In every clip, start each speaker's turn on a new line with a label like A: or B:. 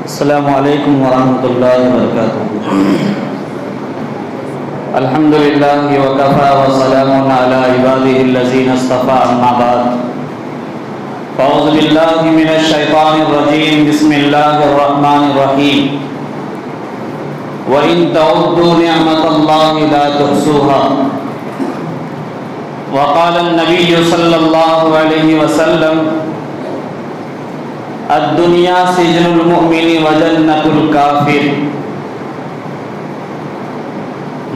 A: السلام علیکم ورحمۃ اللہ وبرکاتہ۔ الحمد للہ وکفی وسلام علی عبادہ الذین اصطفی، اما بعد فاعوذ باللہ من الشیطان الرجیم، بسم اللہ الرحمن الرحیم۔ وَإِن تَعُدُّوا نِعْمَةَ اللَّهِ لَا تُحْصُوهَا۔ وقال النبی صلی اللہ علیہ وسلم: الدنیا سجن المؤمن وجنت الکافر۔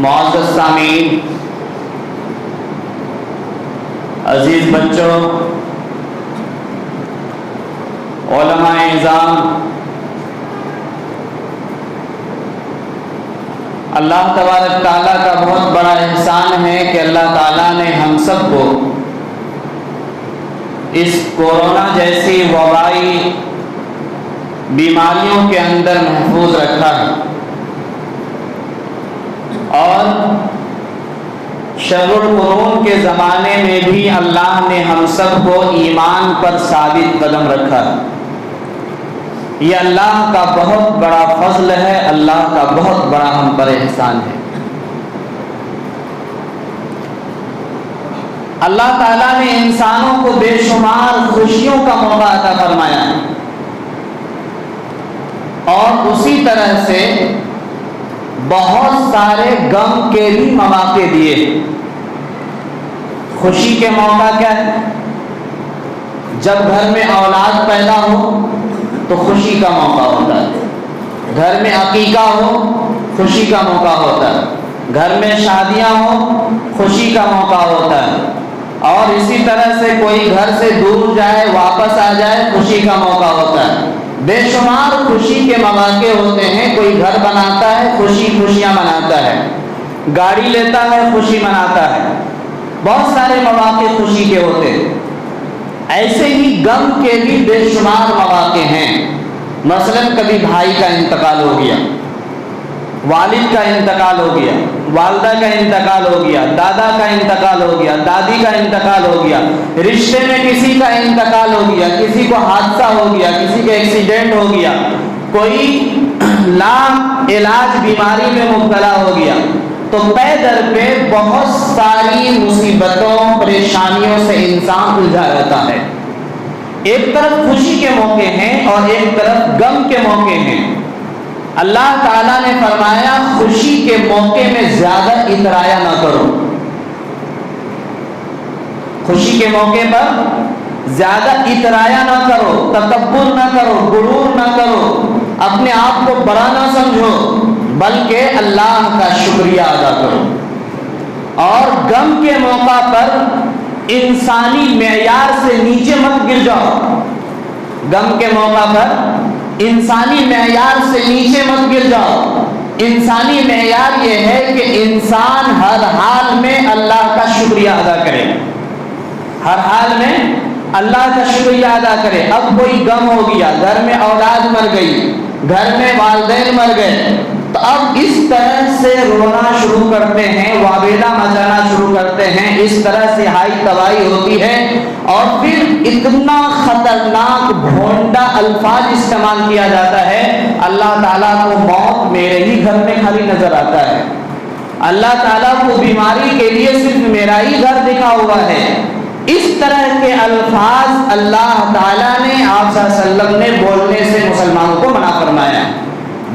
A: معزز سامعین، عزیز بچوں، علماء اعظام، اللہ تبارک تعالیٰ کا بہت بڑا احسان ہے کہ اللہ تعالیٰ نے ہم سب کو اس کورونا جیسی وبائی بیماریوں کے اندر محفوظ رکھا ہے، اور شر القرون کے زمانے میں بھی اللہ نے ہم سب کو ایمان پر ثابت قدم رکھا ہے۔ یہ اللہ کا بہت بڑا فضل ہے، اللہ کا بہت بڑا ہم پر احسان ہے۔ اللہ تعالیٰ نے انسانوں کو بے شمار خوشیوں کا موقع عطا فرمایا ہے، اور اسی طرح سے بہت سارے غم کے بھی مواقع دیے۔ خوشی کے موقع کیا ہے؟ جب گھر میں اولاد پیدا ہو تو خوشی کا موقع ہوتا ہے، گھر میں عقیقہ ہو خوشی کا موقع ہوتا ہے، گھر میں شادیاں ہوں خوشی کا موقع ہوتا ہے، اور اسی طرح سے کوئی گھر سے دور جائے واپس آ جائے خوشی کا موقع ہوتا ہے۔ بے شمار خوشی کے مواقع ہوتے ہیں۔ کوئی گھر بناتا ہے خوشیاں مناتا ہے، گاڑی لیتا ہے خوشی مناتا ہے، بہت سارے مواقع خوشی کے ہوتے ہیں۔ ایسے ہی غم کے بھی بے شمار مواقع ہیں۔ مثلا کبھی بھائی کا انتقال ہو گیا، والد کا انتقال ہو گیا، والدہ کا انتقال ہو گیا، دادا کا انتقال ہو گیا، دادی کا انتقال ہو گیا، رشتے میں کسی کا انتقال ہو گیا، کسی کو حادثہ ہو گیا، کسی کا ایکسیڈنٹ ہو گیا، کوئی لا علاج بیماری میں مبتلا ہو گیا، تو پے در پہ بہت ساری مصیبتوں پریشانیوں سے انسان الجھا رہتا ہے۔ ایک طرف خوشی کے موقع ہیں اور ایک طرف غم کے موقع ہیں۔ اللہ تعالیٰ نے فرمایا خوشی کے موقع میں زیادہ اترایا نہ کرو، خوشی کے موقع پر زیادہ اترایا نہ کرو، تکبر نہ کرو، غرور نہ کرو، اپنے آپ کو بڑا نہ سمجھو، بلکہ اللہ کا شکریہ ادا کرو۔ اور غم کے موقع پر انسانی معیار سے نیچے مت گر جاؤ۔ غم کے موقع پر انسانی معیار سے نیچے مت گر جاؤ۔ انسانی معیار یہ ہے کہ انسان ہر حال میں اللہ کا شکریہ ادا کرے، ہر حال میں اللہ کا شکریہ ادا کرے۔ اب کوئی غم ہو گیا، گھر میں اولاد مر گئی، گھر میں والدین مر گئے، تو اب اس طرح سے رونا شروع کرتے ہیں، واویلا مچانا شروع کرتے ہیں، اس طرح سے ہائی تباہی ہوتی ہے، اور پھر اتنا خطرناک بھونڈا الفاظ استعمال کیا جاتا ہے۔ اللہ تعالیٰ کو موت میرے ہی گھر میں خالی نظر آتا ہے، اللہ تعالیٰ کو بیماری کے لیے صرف میرا ہی گھر دکھا ہوا ہے۔ اس طرح کے الفاظ اللہ تعالیٰ نے آپ صلی اللہ علیہ وسلم نے بولنے سے مسلمانوں کو منع فرمایا،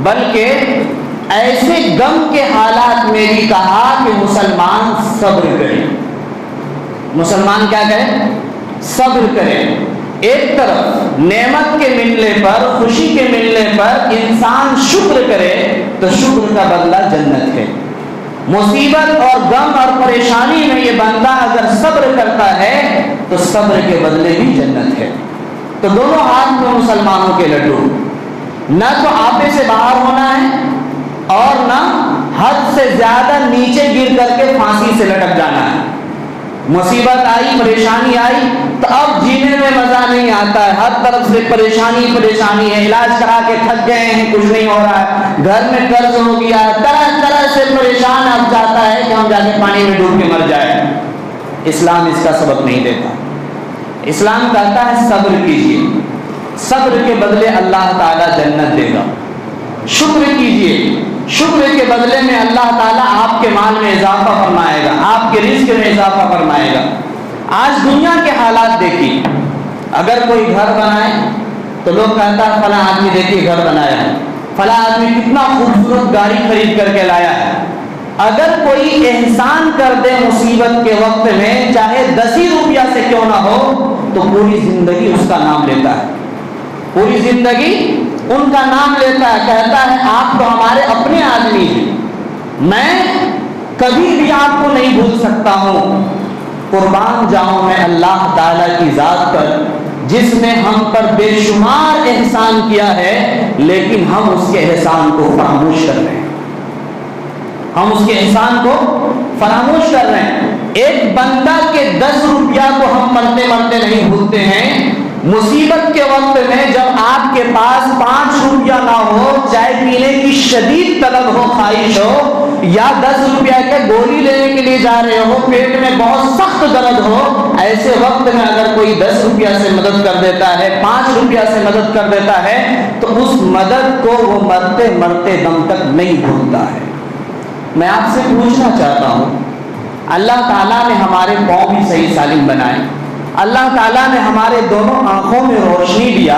A: بلکہ ایسے غم کے حالات میں بھی کہا کہ مسلمان صبر کرے۔ مسلمان کیا کرے؟ صبر کرے۔ ایک طرف نعمت کے ملنے پر، خوشی کے ملنے پر انسان شکر کرے تو شکر کا بدلہ جنت ہے۔ مصیبت اور غم اور پریشانی میں یہ بندہ اگر صبر کرتا ہے تو صبر کے بدلے بھی جنت ہے۔ تو دونوں ہاتھ میں مسلمانوں کے لڈو، نہ تو آپے سے باہر ہونا ہے اور نہ حد سے زیادہ نیچے گر کر کے پھانسی سے لٹک جانا ہے۔ مصیبت آئی، پریشانی آئی تو اب جینے میں مزہ نہیں آتا ہے، ہر طرف سے پریشانی ہے، علاج کرا کے تھک گئے ہیں، کچھ نہیں ہو رہا ہے، گھر میں قرض ہو گیا، طرح طرح سے پریشان اب جاتا ہے کہ ہم جا کے پانی میں ڈوب کے مر جائیں۔ اسلام اس کا سبق نہیں دیتا۔ اسلام کہتا ہے صبر کیجیے، صبر کے بدلے اللہ تعالیٰ جنت دے گا۔ شکر کے بدلے میں اللہ تعالیٰ آپ کے مال میں اضافہ فرمائے گا، آپ کے رزق میں اضافہ فرمائے گا۔ آج دنیا کے حالات دیکھیے، اگر کوئی گھر بنائے تو لوگ کہتا ہے فلاں آدمی دیکھیے گھر بنایا ہے، فلاں آدمی کتنا خوبصورت گاڑی خرید کر کے لایا ہے۔ اگر کوئی احسان کر دے مصیبت کے وقت میں، چاہے 10 ہی روپیہ سے کیوں نہ ہو، تو پوری زندگی اس کا نام لیتا ہے، پوری زندگی ان کا نام لیتا ہے، کہتا ہے آپ تو ہمارے اپنے آدمی ہیں، میں کبھی بھی آپ کو نہیں بھول سکتا ہوں۔ قربان جاؤں میں اللہ تعالیٰ کی ذات پر جس نے ہم پر بے شمار احسان کیا ہے، لیکن ہم اس کے احسان کو فراموش کر رہے ہیں، ہم اس کے احسان کو فراموش کر رہے ہیں۔ ایک بندہ کے 10 روپیہ کو ہم مرتے مرتے نہیں بھولتے ہیں۔ مصیبت کے وقت میں جب آپ کے پاس 5 روپیہ نہ ہو، چائے پینے کی شدید طلب ہو، خواہش ہو، یا 10 روپیہ کے گولی لینے کے لیے جا رہے ہو، پیٹ میں بہت سخت درد ہو، ایسے وقت میں اگر کوئی 10 روپیہ سے مدد کر دیتا ہے، 5 روپیہ سے مدد کر دیتا ہے، تو اس مدد کو وہ مرتے مرتے دم تک نہیں بھولتا ہے۔ میں آپ سے پوچھنا چاہتا ہوں، اللہ تعالیٰ نے ہمارے پاؤں بھی صحیح سالم بنائے، اللہ تعالیٰ نے ہمارے دونوں آنکھوں میں روشنی دیا،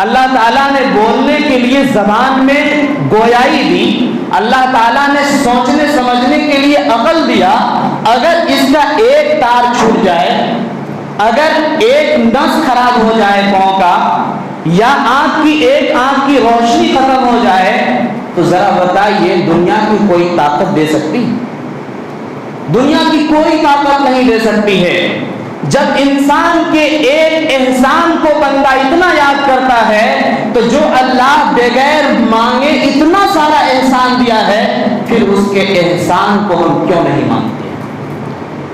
A: اللہ تعالیٰ نے بولنے کے لیے زبان میں گویائی دی، اللہ تعالیٰ نے سوچنے سمجھنے کے لیے عقل دیا۔ اگر اس کا ایک تار چھوٹ جائے، اگر ایک نس خراب ہو جائے پاؤں کا، یا ایک آنکھ کی روشنی ختم ہو جائے، تو ذرا بتائیے دنیا کی کوئی طاقت دے سکتی؟ دنیا کی کوئی طاقت نہیں دے سکتی ہے۔ جب انسان کے ایک احسان کو بندہ اتنا یاد کرتا ہے، تو جو اللہ بغیر مانگے اتنا سارا احسان دیا ہے، پھر اس کے احسان کو ہم کیوں نہیں مانگتے؟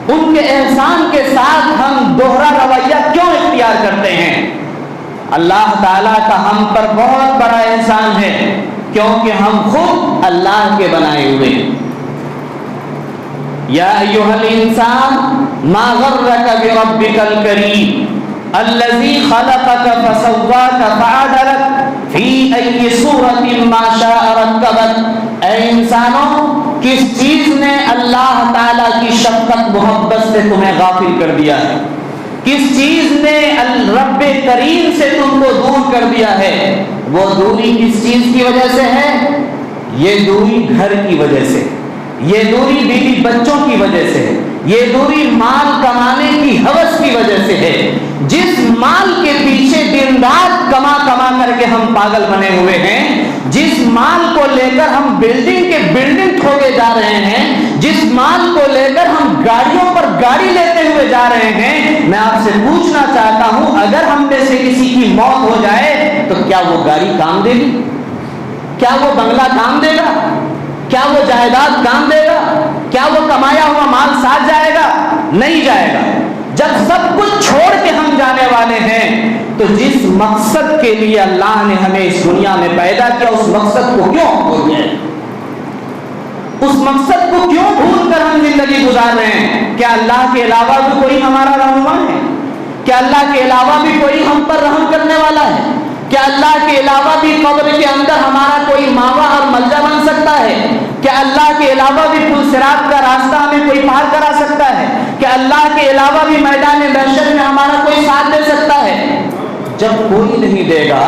A: ان کے احسان کے ساتھ ہم دوہرا رویہ کیوں اختیار کرتے ہیں؟ اللہ تعالیٰ کا ہم پر بہت بڑا احسان ہے، کیونکہ ہم خود اللہ کے بنائے ہوئے ہیں۔ یا ایھا الانسان ما غرک بربک الکریم الذی خلقک فسواک فعدلک فی ای صورت ما شاء رکبک۔ اے انسانوں، کس چیز نے اللہ تعالیٰ کی شفقت محبت سے تمہیں غافل کر دیا ہے؟ کس چیز نے رب کریم سے تم کو دور کر دیا ہے؟ وہ دوری کس چیز کی وجہ سے ہے؟ یہ دوری گھر کی وجہ سے، یہ دوری بیوی بچوں کی وجہ سے ہے، یہ دوری مال کمانے کی ہوس کی وجہ سے ہے۔ جس مال کے پیچھے دن رات کما کما کر کے ہم پاگل بنے ہوئے ہیں، جس مال کو لے کر ہم بلڈنگ کے بلڈنگ ٹھوکے جا رہے ہیں، جس مال کو لے کر ہم گاڑیوں پر گاڑی لیتے ہوئے جا رہے ہیں، میں آپ سے پوچھنا چاہتا ہوں، اگر ہم میں سے کسی کی موت ہو جائے تو کیا وہ گاڑی کام دے گی؟ کیا وہ بنگلہ کام دے گا؟ کیا وہ جائیداد کام دے گا؟ کیا وہ کمایا ہوا مال ساتھ جائے گا؟ نہیں جائے گا۔ جب سب کچھ چھوڑ کے ہم جانے والے ہیں، تو جس مقصد کے لیے اللہ نے ہمیں اس دنیا میں پیدا کیا، اس مقصد کو کیوں بھول گئے؟ اس مقصد کو کیوں بھول کر ہم زندگی گزار رہے ہیں؟ کیا اللہ کے علاوہ بھی کوئی ہمارا رہنما ہے؟ کیا اللہ کے علاوہ بھی کوئی ہم پر رحم کرنے والا ہے؟ کیا اللہ کے علاوہ بھی قبر کے اندر ہمارا کوئی ماوا اور ملجا بن سکتا ہے؟ کیا اللہ کے علاوہ بھی پل صراط کا راستہ ہمیں کوئی پار کرا سکتا ہے؟ کیا اللہ کے علاوہ بھی میدان محشر میں ہمارا کوئی ساتھ دے سکتا ہے؟ جب کوئی نہیں دے گا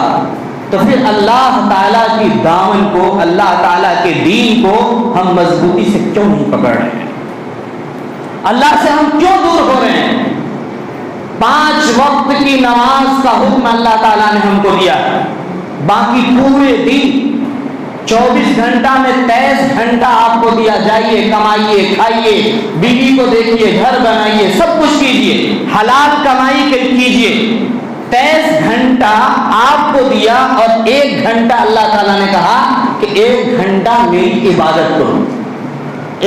A: تو پھر اللہ تعالیٰ کی دامن کو، اللہ تعالیٰ کے دین کو ہم مضبوطی سے کیوں نہیں پکڑ رہے ہیں؟ اللہ سے ہم کیوں دور ہو رہے ہیں؟ 5 وقت کی نماز کا حکم اللہ تعالیٰ نے ہم کو دیا، باقی پورے دن 24 گھنٹہ میں 23 گھنٹہ آپ کو دیا، جائیے کمائیے، کھائیے، بیوی کو دیکھیے، گھر بنائیے، سب کچھ کیجیے، حلال کمائی کیجیے۔ 23 گھنٹہ آپ کو دیا، اور 1 گھنٹہ اللہ تعالیٰ نے کہا کہ 1 گھنٹہ میری عبادت کرو۔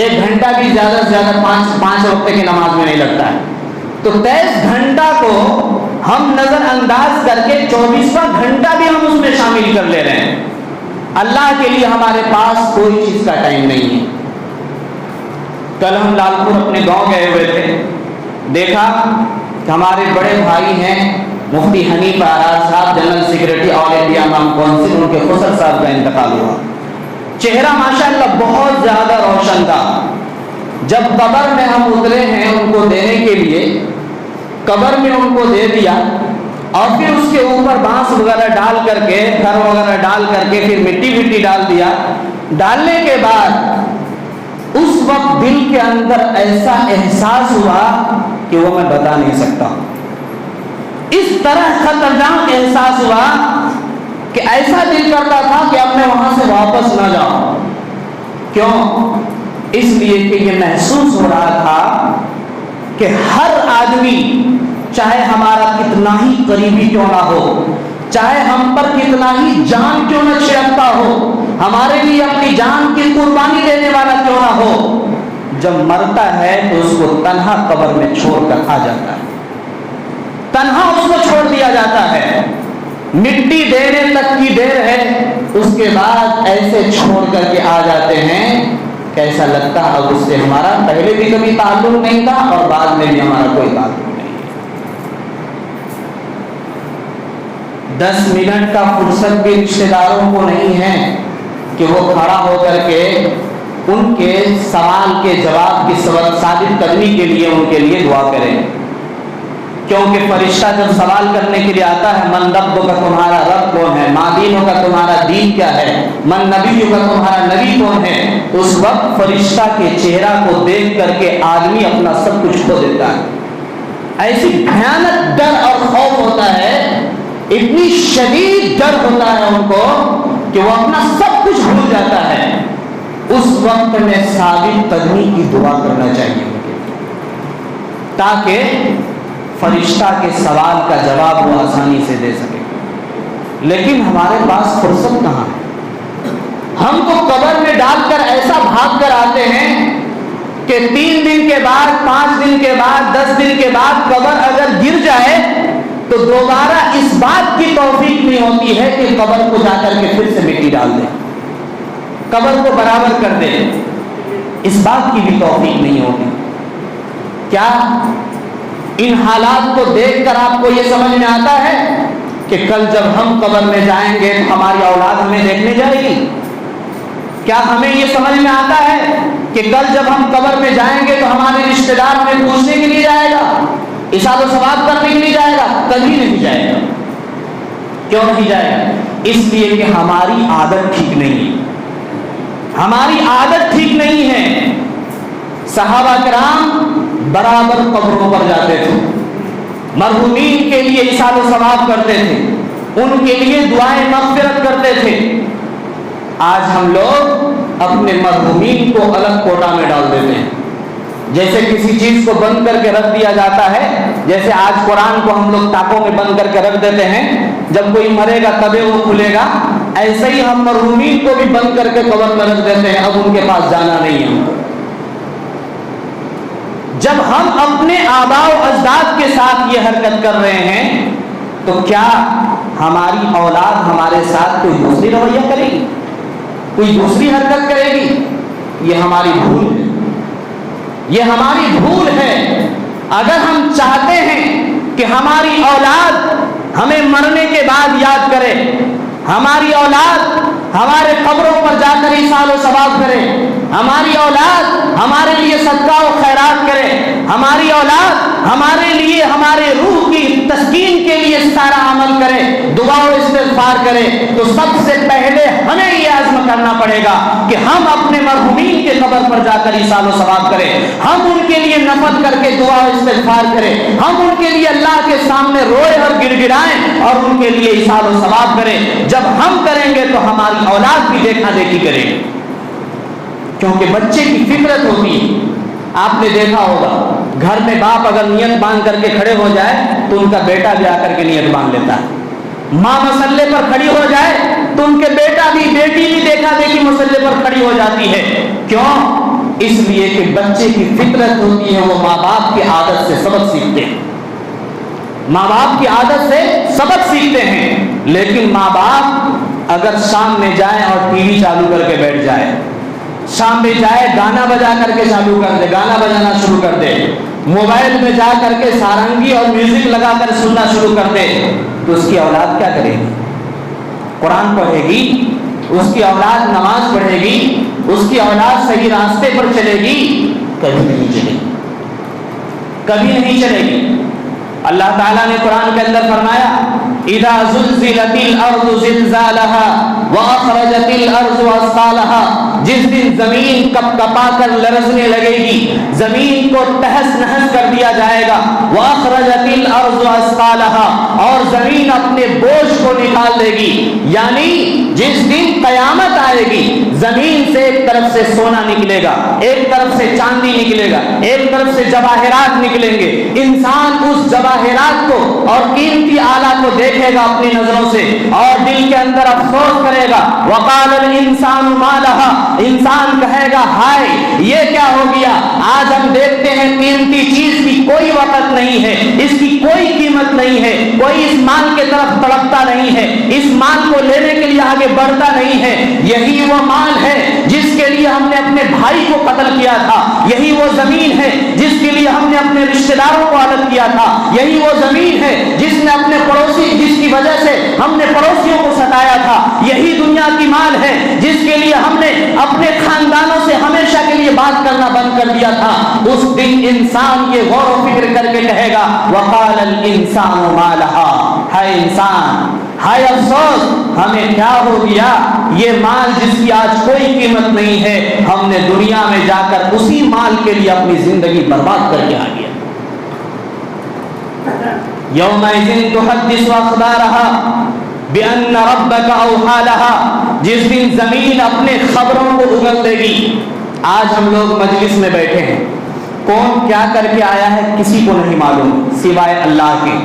A: 1 گھنٹہ بھی زیادہ سے زیادہ 5 وقت کی نماز میں نہیں لگتا ہے، تو 23 گھنٹہ کو ہم نظر انداز کر کے 24واں گھنٹہ بھی ہم اس میں شامل کر لے رہے ہیں۔ اللہ کے لیے ہمارے پاس کوئی چیز کا ٹائم نہیں ہے۔ کل ہم لال پور اپنے گاؤں گئے ہوئے تھے، دیکھا کہ ہمارے بڑے بھائی ہیں مفتی حنیف آراد صاحب، جنرل سیکریٹری آل انڈیا امام کونسل، ان کے خسر صاحب کا انتقال ہوا۔ چہرہ ماشاءاللہ بہت زیادہ روشن تھا. جب قبر میں ہم اترے ہیں ان کو دینے کے لیے، قبر میں ان کو دے دیا اور پھر اس کے اوپر بانس وغیرہ ڈال کر کے، گھر وغیرہ ڈال کر کے، پھر مٹی ڈال دیا. ڈالنے کے بعد اس وقت دل کے اندر ایسا احساس ہوا کہ وہ میں بتا نہیں سکتا. اس طرح خطرناک احساس ہوا کہ ایسا دل کرتا تھا کہ اب میں وہاں سے واپس نہ جاؤں. کیوں؟ اس لیے کہ یہ محسوس ہو رہا تھا کہ ہر آدمی چاہے ہمارا کتنا ہی قریبی کیوں نہ ہو، چاہے ہم پر کتنا ہی جان کیوں نہ چھڑکتا ہو، ہمارے لیے اپنی جان کی قربانی دینے والا کیوں نہ ہو، جب مرتا ہے تو اس کو تنہا قبر میں چھوڑ کر آ جاتا ہے. تنہا اس کو چھوڑ دیا جاتا ہے. مٹی دینے تک کی دیر ہے، اس کے بعد ایسے چھوڑ کر کے آ جاتے ہیں. کیسا لگتا ہے اب اس سے ہمارا پہلے بھی کبھی تعلق نہیں تھا اور بعد میں بھی ہمارا کوئی تعلق نہیں. 10 منٹ کا فرصت بھی رشتہ داروں کو نہیں ہے کہ وہ کھڑا ہو کر کے ان کے سوال کے جواب کی ثابت کرنے کے لیے ان کے لیے دعا کریں. کیونکہ فرشتہ جب سوال کرنے کے لیے آتا ہے، من رب کا تمہارا رب کون ہے، ما دینوں کا تمہارا دین کیا ہے، من نبی کا تمہارا نبی کون ہے، اس وقت فرشتہ کے چہرہ کو دیکھ کر کے آدمی اپنا سب کچھ کھو دیتا ہے. ایسی بھیانک ڈر اور خوف ہوتا ہے، اتنی شدید ڈر ہوتا ہے ان کو کہ وہ اپنا سب کچھ بھول جاتا ہے. اس وقت میں ثابت قدمی کی دعا کرنا چاہیے تاکہ فرشتہ کے سوال کا جواب وہ آسانی سے دے سکے. لیکن ہمارے پاس فرصت کہاں ہے؟ ہم تو قبر میں ڈال کر ایسا بھاگ کر آتے ہیں کہ 3 دن کے بعد، 5 دن کے بعد، 10 دن کے بعد قبر اگر گر جائے تو دوبارہ اس بات کی توفیق نہیں ہوتی ہے کہ قبر کو جا کر کے پھر سے مٹی ڈال دیں، قبر کو برابر کر دیں. اس بات کی بھی توفیق نہیں ہوتی. کیا ان حالات کو دیکھ کر آپ کو یہ سمجھ میں آتا ہے کہ کل جب ہم قبر میں جائیں گے تو ہماری اولاد ہمیں دیکھنے جائے گی؟ کیا ہمیں یہ سمجھ میں آتا ہے کہ کل جب ہم قبر میں جائیں گے تو ہمارے رشتہ دار ہمیں پوچھنے کے لیے جائے گا، احسان و ثواب کرنے کے لیے جائے گا؟ کبھی نہیں جائے گا. کیوں نہیں جائے گا؟ اس لیے کہ ہماری عادت ٹھیک نہیں ہے. ہماری عادت ٹھیک نہیں ہے. صحابہ کرام برابر قبروں پر جاتے تھے، مرحومین کے لیے احسان و ثواب کرتے تھے، ان کے لیے دعائیں مغفرت کرتے تھے. آج ہم لوگ اپنے مرحومین کو الگ کوٹا میں ڈال دیتے ہیں. جیسے کسی چیز کو بند کر کے رکھ دیا جاتا ہے، جیسے آج قرآن کو ہم لوگ تاکوں میں بند کر کے رکھ دیتے ہیں، جب کوئی مرے گا تبھی وہ کھلے گا، ایسے ہی ہم مرحومین کو بھی بند کر کے قبر میں رکھ دیتے ہیں. اب ان کے پاس جانا نہیں ہے. جب ہم اپنے آباء و اجداد کے ساتھ یہ حرکت کر رہے ہیں تو کیا ہماری اولاد ہمارے ساتھ کوئی دوسری رویہ کرے گی، کوئی دوسری حرکت کرے گی؟ یہ ہماری بھول ہے، یہ ہماری بھول ہے. اگر ہم چاہتے ہیں کہ ہماری اولاد ہمیں مرنے کے بعد یاد کرے، ہماری اولاد ہمارے قبروں پر جا کر احسان و ثواب کرے، ہماری اولاد ہمارے لیے صدقہ و خیرات کرے، ہماری اولاد ہمارے لیے، ہمارے روح کی تسکین کے لیے سارا عمل کرے، دعا و استغفار کرے، تو سب سے پہلے ہمیں یہ عزم کرنا پڑے گا کہ ہم اپنے مرحومین کے قبر پر جا کر احسان و ثواب کریں، ہم ان کے لیے نفل کر کے دعا و استغفار کریں، ہم ان کے لیے اللہ کے سامنے روئے اور گڑ گڑائیں اور ان کے لیے احسان و ثواب کریں. جب ہم کریں گے تو ہماری اولاد بھی دیکھا دیکھی کرے گی، کیونکہ بچے کی فطرت ہوتی ہے. آپ نے دیکھا ہوگا گھر میں باپ اگر نیت باندھ کر کے کھڑے ہو جائے تو ان کا بیٹا بھی آ کر کے نیت باندھ لیتا ہے. ماں مسلے پر کھڑی ہو جائے تو ان کے بیٹا بھی، بیٹی بھی دیکھا دیکھی مسلے پر کھڑی ہو جاتی ہے. کیوں؟ اس لیے کہ بچے کی فطرت ہوتی ہے، وہ ماں باپ کی عادت سے سبق سیکھتے ہیں، ماں باپ کی عادت سے سبق سیکھتے ہیں. لیکن ماں باپ اگر شام میں جائیں اور ٹی وی چالو کر کے بیٹھ جائے، شام میں جائے گانا بجا کر کے چالو کر دے، گانا بجانا شروع کر دے، موبائل میں جا کر کے سارنگی اور میوزک لگا کر سننا شروع کر دے، تو اس کی اولاد کیا کرے گی؟ قرآن پڑھے گی، اس کی اولاد نماز پڑھے گی، اس کی اولاد صحیح راستے پر چلے گی؟ کبھی نہیں چلے گی، کبھی نہیں چلے گی۔ اللہ تعالیٰ نے قرآن کے اندر فرمایا اذا زلزلت الارض زلزالها واخرجت الارض اثقالها، جس دن زمین کپ کپا کر لرزنے لگے گی، زمین کو تہس نہس کر دیا جائے گا، واخرجت الارض اثقالها، اور زمین اپنے بوجھ کو نکال دے گی، یعنی جس دن قیامت آئے گی زمین سے ایک طرف سے سونا نکلے گا، ایک طرف سے چاندی نکلے گا، ایک طرف سے جواہرات نکلیں گے، انسان اس جواہرات کو اور قیمتی آلہ کو دیکھے گا اپنی نظروں سے اور دل کے اندر افسوس کرے گا، وقال الانسان ما لها، انسان کہے گا ہائے یہ کیا ہو گیا، آج ہم دیکھتے ہیں قیمتی چیز کی کوئی وقت نہیں ہے، اس کی کوئی قیمت نہیں ہے، کوئی اس مال کے طرف تڑپتا نہیں ہے، اس مال کو لینے کے لیے آگے بڑھتا نہیں ہے۔ یہی وہ مال ہے جس کے لیے ہم نے اپنے بھائی کو قتل کیا تھا، یہی وہ زمین ہے جس کے لیے ہم نے اپنے رشتہ داروں کو الگ کیا تھا، یہی وہ زمین ہے جس نے اپنے پڑوسی، جس کی وجہ سے ہم نے پڑوسیوں کو ستایا تھا، یہی دنیا کی مال ہے جس کے لیے ہم نے اپنے خاندانوں سے ہمیشہ کے لیے بات کرنا بند کر دیا تھا۔ اس دن انسان یہ غور و فکر کر کے کہے گا وقال الانسان ما لها، ہائے انسان، ہائے افسوس، ہمیں کیا ہو گیا، یہ مال جس کی آج کوئی قیمت نہیں ہے، ہم نے دنیا میں جا کر اسی مال کے لیے اپنی زندگی برباد کر کے آ گیا۔ یومئذ تحدث اخبارها بأن ربك اوحى لها، جس دن زمین اپنے خبروں کو اگل دے گی۔ آج ہم لوگ مجلس میں بیٹھے ہیں، کون کیا کر کے آیا ہے کسی کو نہیں معلوم سوائے اللہ کے،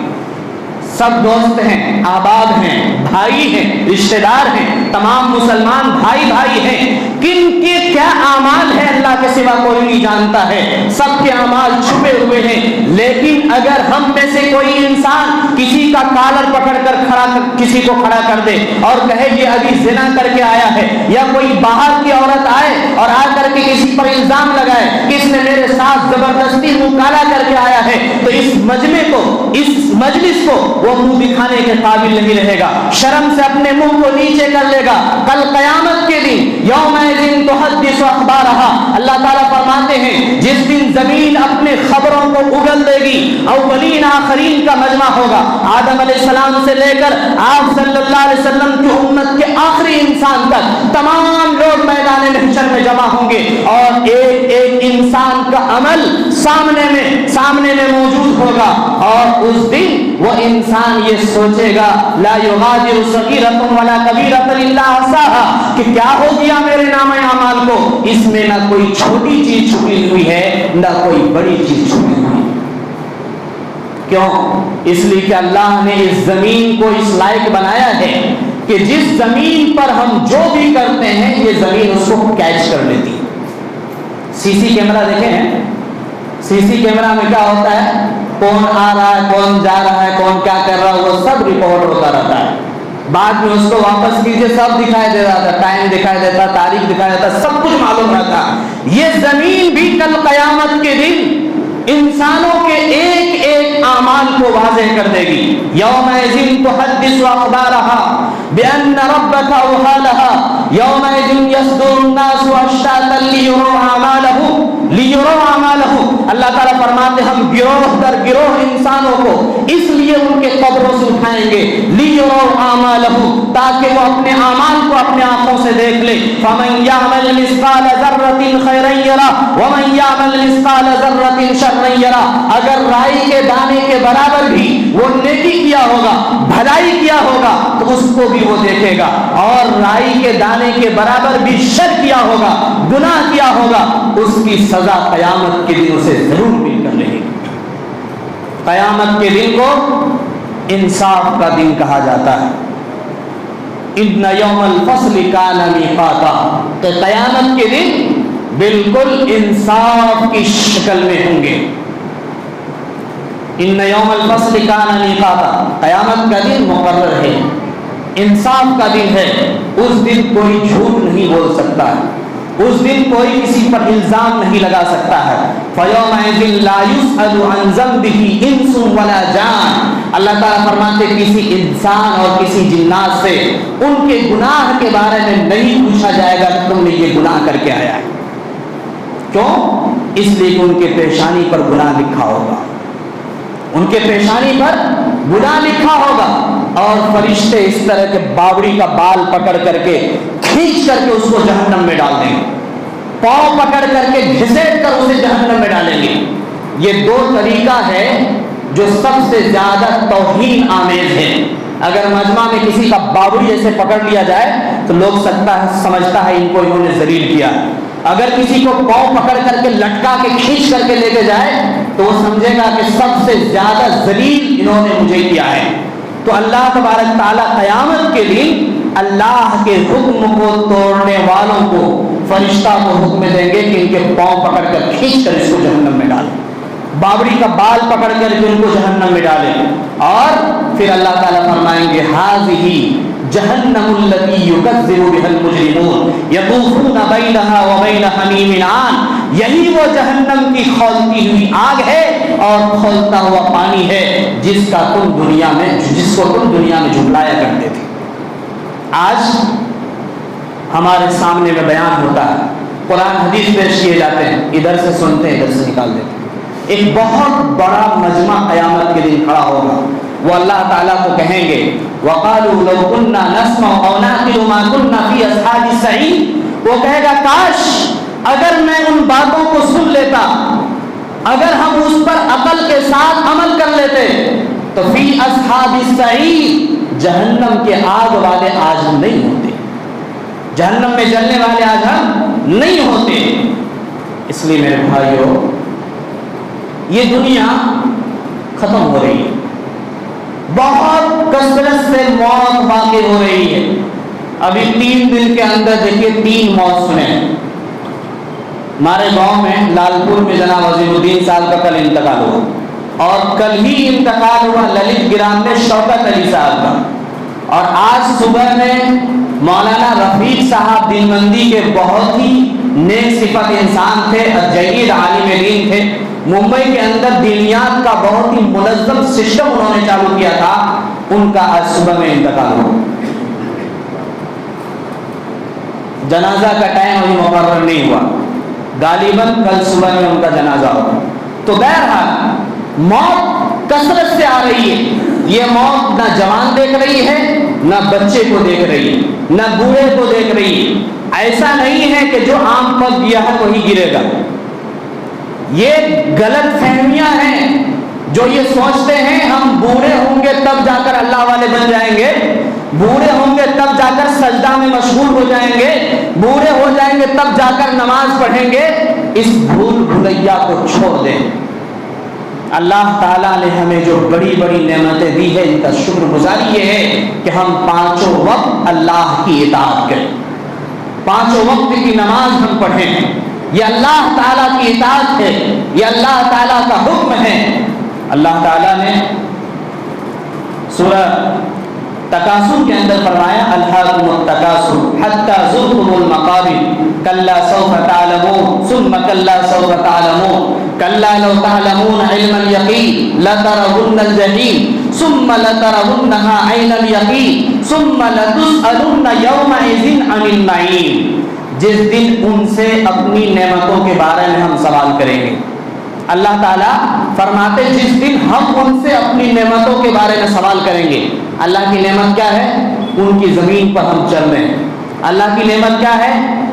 A: سب دوست ہیں، احباب ہیں، بھائی ہیں، رشتہ دار ہیں، تمام مسلمان بھائی بھائی ہیں، کن کے کیا اعمال ہیں اللہ کے سوا کوئی نہیں جانتا ہے، سب کے اعمال چھپے ہوئے ہیں۔ لیکن اگر ہم میں سے کوئی انسان کسی کا کالر پکڑ کر کسی کو کھڑا کر دے اور کہے یہ ابھی زنا کر کے آیا ہے، یا کوئی باہر کی عورت آئے اور آ کر کے کسی پر الزام لگائے کہ اس نے میرے ساتھ زبردستی منہ کالا کر کے آیا ہے، تو اس مجلس کو وہ منہ دکھانے کے قابل نہیں رہے گا، شرم سے اپنے منہ کو نیچے کر لے گا۔ کل قیامت کے دن یومئذ تحدث اخبارها، اللہ تعالیٰ فرماتے ہیں جس دن زمین اپنے خبروں کو اگل دے گی، اولین آخرین کا مجمع ہوگا، آدم علیہ السلام سے لے کر آپ صلی اللہ علیہ وسلم کی امت کے آخری انسان تک تمام لوگ میدان محشر میں جمع ہوں گے، اور ایک ایک انسان کا عمل سامنے میں موجود ہوگا، اور اس دن وہ انسان یہ سوچے گا لا یغادر صغیرۃ ولا کبیرۃ الا احصاها، کہ کیا ہو گیا میرے نام اعمال کو، اس میں نہ کوئی چھوٹی چیز چھپی ہوئی ہے نہ کوئی بڑی چیز چھپی ہوئی ہے۔ کیوں؟ اس لیے کہ اللہ نے اس زمین کو اس لائق بنایا ہے کہ جس زمین پر ہم جو بھی کرتے ہیں یہ زمین اس کو کیچ کر لیتی ہے۔ سی سی کیمرہ دیکھیں ہیں، سی سی کیمرہ میں کیا ہوتا ہے، کون آ رہا ہے، کون جا رہا ہے، کون کیا کر رہا ہے، وہ سب ریکارڈ ہوتا رہتا ہے، بعد میں اس کو واپس کیجئے سب دکھائی دے رہا تھا، ٹائم دکھائی دیتا، تاریخ دکھائی دیتا، سب کچھ معلوم رہتا۔ یہ زمین بھی کل قیامت کے دن انسانوں کے ایک ایک اعمال کو واضح کر دے گی۔ یومئذ تحدث اخبارها بأن ربك اوحى لها یومئذ يصدر الناس اشتاتا لیروا اعمالهم، اللہ تعالیٰ فرماتے ہم گروہ در گروہ انسانوں کو اس لیے ان کے قبروں سے اٹھائیں گے، لیروا اعمالهم، تاکہ وہ اپنے اعمال کو اپنے آنکھوں سے دیکھ لے۔ فمن يعمل مثقال ذرة خيرا يره ومن يعمل مثقال ذرة شرا يره، اگر رائی کے دانے کے برابر بھی وہ نیکی کیا ہوگا، بھلائی کیا ہوگا تو اس کو بھی وہ دیکھے گا، اور رائی کے دانے کے برابر بھی شر کیا ہوگا، گناہ کیا ہوگا، اس کی سزا قیامت کے دن اسے ضرور مل کر رہے گی۔ قیامت کے دن کو انصاف کا دن کہا جاتا ہے۔ ان یوم الفصل کان میقاتا، کہ قیامت کے دن بالکل انصاف کی شکل میں ہوں گے۔ ان یوم الفصل کان میقاتا، قیامت کا دن مقرر ہے، انصاف کا دن ہے، اس دن کوئی جھوٹ نہیں بول سکتا ہے، اس دن کوئی کسی پر الزام نہیں لگا سکتا ہے. فَيَوْمَئِذٍ لَا يُسْأَلُ عَنْ ذَنبِهِ إِنسٌ وَلَا جَانٌ. اللہ تعالیٰ فرماتے کسی انسان اور کسی جنات سے ان کے گناہ کے بارے میں نہیں پوچھا جائے گا کہ تم نے یہ گناہ کر کے آیا ہے. کیوں؟ اس لیے کہ ان کے پیشانی پر گناہ لکھا ہوگا, ان کے پیشانی پر گناہ لکھا ہوگا. اور فرشتے اس طرح کے باوڑی کا بال پکڑ کر کے کھینچ کر کے اس کو جہنم میں ڈال دیں گے, پاؤں پکڑ کر کے گھسیٹ کر اسے جہنم میں ڈالیں گے. یہ دو طریقہ ہے جو سب سے زیادہ توہین آمیز ہے. اگر مجمع میں کسی کا باوڑی ایسے پکڑ لیا جائے تو لوگ سمجھتا ہے ان کو انہوں نے ذلیل کیا. اگر کسی کو پاؤں پکڑ کر کے لٹکا کے کھینچ کر کے لے کے جائے تو وہ سمجھے گا کہ سب سے زیادہ ذلیل انہوں نے مجھے کیا ہے. تو اللہ تبارک تعالیٰ قیامت کے دن اللہ کے حکم کو توڑنے والوں کو فرشتہ کو حکم دیں گے کہ ان کے پاؤں پکڑ کر کھینچ کر اس کو جہنم میں ڈالیں, باوڑی کا بال پکڑ کر کے ان کو جہنم میں ڈالیں. اور پھر اللہ تعالیٰ فرمائیں گے ہذہ جہنم التی یکذب بها المجرمون یطوفون بینہا وبین حمیم آن. یہی وہ جہنم کی کھولتی ہوئی آگ ہے اور کھولتا ہوا پانی ہے جس کو تم دنیا میں جھٹلایا کرتے تھے. آج ہمارے سامنے میں بیان ہوتا ہے, قرآن حدیث پیش کیے جاتے ہیں, ادھر سے سنتے ہیں ادھر سے نکال دیتے ہیں. ایک بہت بڑا مجمع قیامت کے دن کھڑا ہوگا. وہ اللہ تعالیٰ کو کہیں گے وَقَالُوا لَوْ كُنَّا نَسْمَعُ أَوْ نَعْقِلُ مَا كُنَّا فِي أَصْحَابِ السَّعِيرِ. وہ کہے گا کاش اگر میں ان باتوں کو سن لیتا, اگر ہم اس پر عقل کے ساتھ عمل کر لیتے تو فی اصحاب السعیر جہنم کے آگ والے آج ہم نہیں ہوتے, جہنم میں جلنے والے آج ہم نہیں ہوتے. اس لیے میرے بھائیوں یہ دنیا ختم ہو رہی ہے, بہت کثرت سے موت واقع ہو رہی ہے. ابھی 3 دن کے اندر دیکھیے 3 موت سنے. ہمارے گاؤں میں لال پور میں جناب عظیم الدین صاحب کا کل انتقال ہوا, اور کل ہی انتقال ہوا للت گرام میں شوکت علی صاحب کا. اور آج صبح میں مولانا رفیق صاحب دیوبندی کے بہت ہی نیک صفت انسان تھے, جید عالم دین تھے. ممبئی کے اندر دینیات کا بہت ہی منظم سسٹم انہوں نے چالو کیا تھا, ان کا آج صبح میں انتقال ہوا. جنازہ کا ٹائم ابھی مقرر نہیں ہوا, غالباً کل صبح میں ان کا جنازہ ہوگا. تو بہرحال موت کثرت سے آ رہی ہے. یہ موت نہ جوان دیکھ رہی ہے, نہ بچے کو دیکھ رہی ہے, نہ بوڑھے کو دیکھ رہی ہے. ایسا نہیں ہے کہ جو آم پک گیا ہے وہی گرے گا. یہ غلط فہمیاں ہیں. جو یہ سوچتے ہیں ہم بوڑھے ہوں گے تب جا کر اللہ والے بن جائیں گے, بوڑھے ہوں گے تب جا کر سجدہ میں مشغول ہو جائیں گے, بوڑھے ہو جائیں گے تب جا کر نماز پڑھیں گے, اس بھول بھلیا کو چھوڑ دیں. اللہ تعالیٰ نے ہمیں جو بڑی بڑی نعمتیں دی ہے ان کا شکر گزاری یہ ہے کہ ہم 5 وقت اللہ کی اطاعت کریں, 5 وقت کی نماز ہم پڑھیں. یہ اللہ تعالیٰ کی اطاعت ہے, یہ اللہ تعالیٰ کا حکم ہے. اللہ تعالیٰ نے سورہ تکاثر کے اندر فرمایا الہاکم التکاثر حتی زرتم المقابر کلا سوف تعلمون ثم کلا سوف تعلمون کلا لو تعلمون علم الیقین لترون الجحیم ثم لترونها عین الیقین ثم لتسألن یومئذ عن النعیم. جس دن ان سے اپنی نعمتوں کے بارے میں ہم سوال کریں گے. اللہ تعالیٰ فرماتے جس دن ہم ان سے اپنی نعمتوں کے بارے میں سوال کریں گے. اللہ کی نعمت کیا ہے؟ ان کی زمین پر ہم چل رہے ہیں. اللہ کی نعمت کیا ہے؟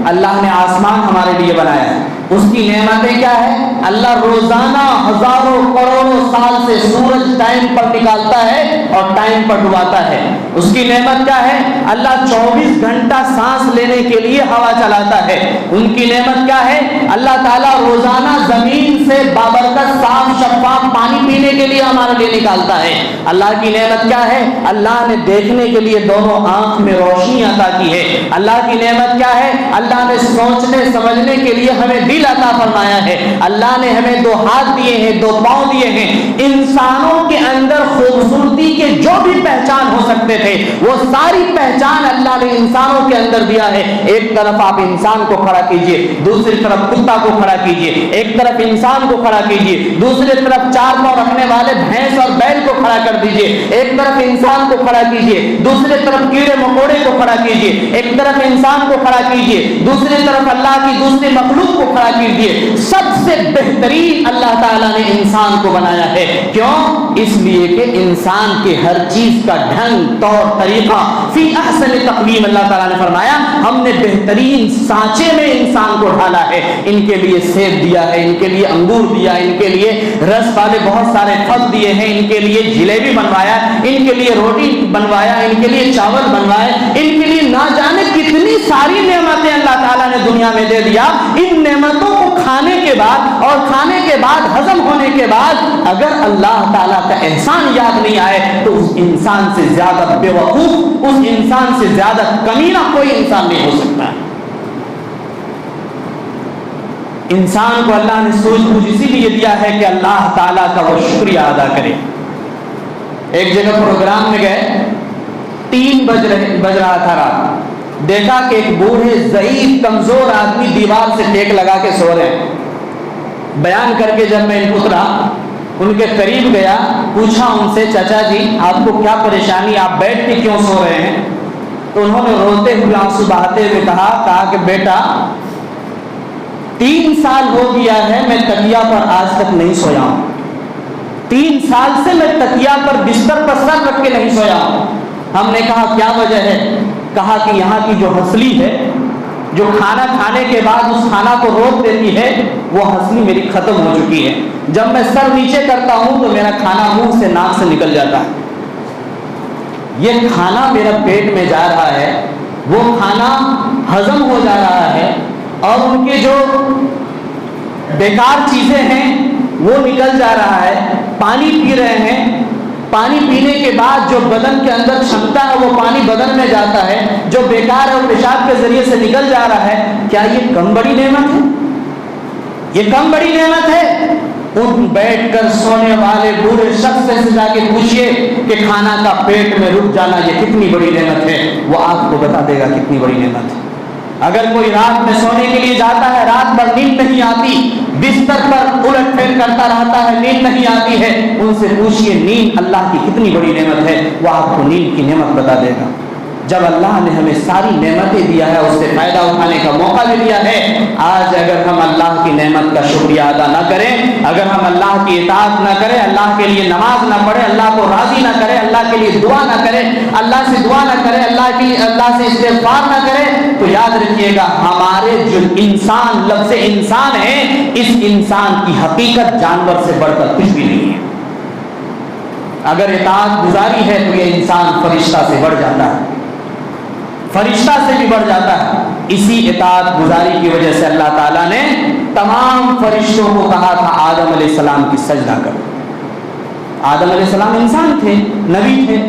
A: اللہ نے آسمان ہمارے لیے بنایا ہے. اس کی نعمتیں کیا ہے؟ اللہ روزانہ ہزاروں کروڑوں سال سے سورج ٹائم پر نکالتا ہے اور ٹائم پر ڈباتا ہے. اس کی نعمت کیا ہے؟ اللہ 24 گھنٹہ سانس لینے کے لیے ہوا چلاتا ہے. ان کی نعمت کیا ہے؟ اللہ تعالیٰ روزانہ زمین سے بابرکت صاف شفاف پانی پینے کے لیے ہمارے لیے نکالتا ہے۔ اللہ کی نعمت کیا ہے؟ اللہ نے دیکھنے کے لیے دونوں آنکھ میں روشنی عطا کی ہے۔ اللہ کی نعمت کیا ہے؟ اللہ نے سوچنے سمجھنے کے لیے ہمیں دل عطا فرمایا ہے۔ اللہ نے ہمیں 2 ہاتھ دیے ہیں، 2 پاؤں دیے ہیں۔ انسانوں کے اندر خوبصورتی کے جو بھی پہچان ہو سکتے تھے وہ ساری پہچان اللہ نے انسانوں کے اندر دیا ہے۔ ایک طرف آپ انسان کو کھڑا کیجئے، دوسری طرف کتا کو کھڑا کیجئے، ایک طرف انسان کو کھڑا کیجئے، دوسری طرف 4 پاؤں رکھنے والے بھینس اور بیل کو کھڑا کر دیجئے، ایک طرف انسان کو کھڑا کیجئے، دوسری طرف کیڑے مکوڑے کو کھڑا کیجئے، ایک طرف انسان کو کھڑا کیجئے، دوسری طرف اللہ کی دوسری مخلوق کو کھڑا کیجئے۔ سب سے بہترین اللہ تعالیٰ نے انسان کو بنایا ہے۔ کیوں؟ اس لیے کہ انسان کے ہر چیز کا ڈھنگ، طور طریقہ فی احسن تقویم، اللہ تعالیٰ نے فرمایا ہم نے بہترین سانچے میں انسان کو ڈھالا ہے۔ ان کے لیے سیب دیا ہے، ان کے لیے انگور دیا، ان کے لیے رس والے بہت سارے پھل دیے ہیں، ان کے لیے جلیبی بنوایا، ان کے لیے روٹی بنوایا، ان کے لیے چاول بنوائے، ان کے لیے نہ جانے کتنی ساری نعمتیں اللہ تعالیٰ نے دنیا میں دے دیا۔ ان نعمتوں کو کھانے کے بعد اور کھانے کے بعد ہضم ہونے کے بعد اگر اللہ تعالیٰ کا احسان یاد نہیں آئے تو اس انسان سے زیادہ بے وقوف، اس انسان سے زیادہ کمینہ کوئی انسان نہیں ہو سکتا۔ انسان کو اللہ نے سوچ بوجھ اسی لیے دیا ہے کہ اللہ تعالیٰ کا وہ شکریہ ادا کرے۔ ایک جگہ پروگرام میں گئے، 3 بج رہا تھا رات، دیکھا کہ ایک بوڑھے ضعیف کمزور آدمی دیوار سے ٹیک لگا کے سو رہے ہیں۔ بیان کر کے جب میں اترا، ان کے قریب گیا، پوچھا ان سے چچا جی آپ کو کیا پریشانی، آپ بیٹھ کے کیوں سو رہے ہیں؟ تو انہوں نے روتے ہوئے آنسو بہاتے ہوئے کہا کہ بیٹا 3 سال ہو گیا ہے میں تکیہ پر آج تک نہیں سویا ہوں، 3 سال سے میں تکیہ پر بستر پر سر رکھ کے نہیں سویا ہوں۔ ہم نے کہا کیا وجہ ہے؟ کہا کہ یہاں کی جو ہنسلی ہے، جو کھانا کھانے کے بعد اس کھانا کو روک دیتی ہے، وہ ہنسلی میری ختم ہو چکی ہے۔ جب میں سر نیچے کرتا ہوں تو میرا کھانا منہ سے ناک سے نکل جاتا ہے۔ یہ کھانا میرا پیٹ میں جا رہا ہے، وہ کھانا ہضم ہو جا رہا ہے اور ان کے جو بیکار چیزیں ہیں وہ نکل جا رہا ہے۔ پانی پی رہے ہیں، پانی پینے کے بعد جو بدن کے اندر چھمتا ہے وہ پانی بدن میں جاتا ہے، جو بیکار ہے وہ پیشاب کے ذریعے سے نکل جا رہا ہے۔ کیا یہ کم بڑی نعمت ہے؟ یہ کم بڑی نعمت ہے؟ ان بیٹھ کر سونے والے بوڑھے شخص سے جا کے پوچھئے کہ کھانا کا پیٹ میں رک جانا یہ کتنی بڑی نعمت ہے، وہ آپ کو بتا دے گا کتنی بڑی نعمت ہے۔ اگر کوئی رات میں سونے کے لیے جاتا ہے، رات بھر نیند نہیں آتی، بستر پر الٹ پھیر کرتا رہتا ہے، نیند نہیں آتی ہے، ان سے پوچھئے نیند اللہ کی کتنی بڑی نعمت ہے، وہ آپ کو نیند کی نعمت بتا دے گا۔ جب اللہ نے ہمیں ساری نعمتیں دیا ہے، اس سے فائدہ اٹھانے کا موقع بھی دیا ہے، آج اگر ہم اللہ کی نعمت کا شکریہ ادا نہ کریں، اگر ہم اللہ کی اطاعت نہ کریں، اللہ کے لیے نماز نہ پڑھیں، اللہ کو راضی نہ کریں، اللہ کے لیے دعا نہ کریں، اللہ سے دعا نہ کریں، اللہ سے استغفار نہ کریں، تو یاد رکھیے گا ہمارے جو انسان، لفظ انسان ہے، اس انسان کی حقیقت جانور سے بڑھ کر کچھ بھی نہیں ہے۔ اگر اطاعت گزاری ہے تو یہ انسان فرشتہ سے بڑھ جاتا ہے، فرشتہ سے بھی بڑھ جاتا ہے۔ اسی اطاعت گزاری کی وجہ سے اللہ تعالیٰ نے تمام فرشتوں کو کہا تھا آدم علیہ السلام کی سجدہ کرو۔ آدم علیہ السلام انسان تھے، نبی تھے،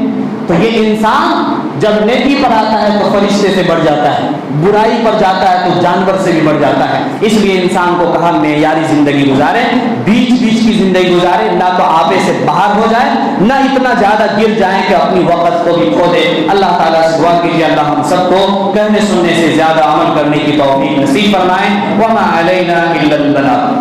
A: تو یہ انسان جب نیکی پر آتا ہے تو فرشتے سے بڑھ جاتا ہے، برائی پر جاتا ہے تو جانور سے بھی بڑھ جاتا ہے۔ اس لیے انسان کو کہا معیاری زندگی گزارے، بیچ بیچ کی زندگی گزارے، نہ تو آپے سے باہر ہو جائے، نہ اتنا زیادہ گر جائیں کہ اپنی وقت کو بھی کھو دے۔ اللہ تعالیٰ سے دعا کیجیے اللہ ہم سب کو کہنے سننے سے زیادہ عمل کرنے کی توفیق نصیب فرمائیں۔ وما علینا الا البلاغ۔